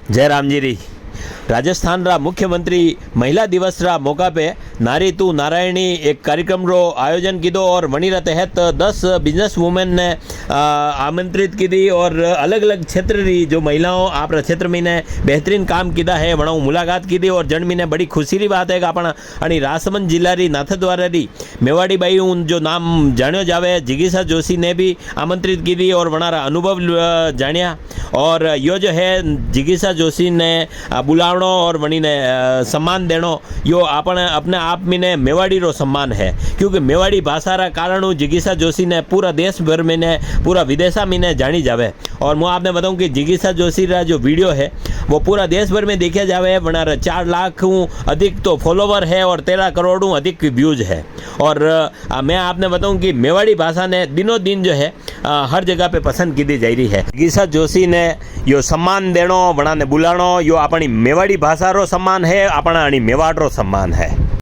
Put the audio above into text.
जय राम जी री। राजस्थान रा मुख्यमंत्री महिला दिवस रा मौका पे नारी तू नारायणी एक कार्यक्रम रो आयोजन कीधो और वनी रा तहत 10 बिजनेस वुमेन ने आमंत्रित की दी और अलग अलग क्षेत्र री जो महिलाओं आप क्षेत्र में ने बेहतरीन काम कीधा है वणा मुलाकात की दी और जन में ने बड़ी खुशी री बात है कि अपना अणी राजसमंद जिला री नाथद्वारा री मेवाड़ी बाई जो नाम जाण्यो जावे जिगीसा जोशी ने भी आमंत्रित की दी और वणारा अनुभव जाण्या और यो जो है जिगीसा जोशी ने बुलावणो और वणी ने सम्मान देनो यो अपने आप में ने मेवाड़ी रो सम्मान है, क्योंकि मेवाड़ी भाषा रा कारण जिगीसा जोशी ने पूरा देश भर में ने पूरा विदेशा में ने जानी जावे। और मैं आपने बताऊं कि जिगीसा जोशी रा जो वीडियो है वो पूरा देश भर में देखा जावे, वनार 4 लाख अधिक तो फॉलोवर है और 13 करोड़ अधिक व्यूज है। और मैं आपने बताऊं कि मेवाड़ी भाषा ने दिनों दिन जो है हर जगह पे पसंद की दी जा रही है। जिगीसा जोशी ने यो सम्मान देनो वणा ने बुलाणो यो अपनी मेवाड़ी भाषा रो सम्मान है, अपना मेवाड़ रो सम्मान है।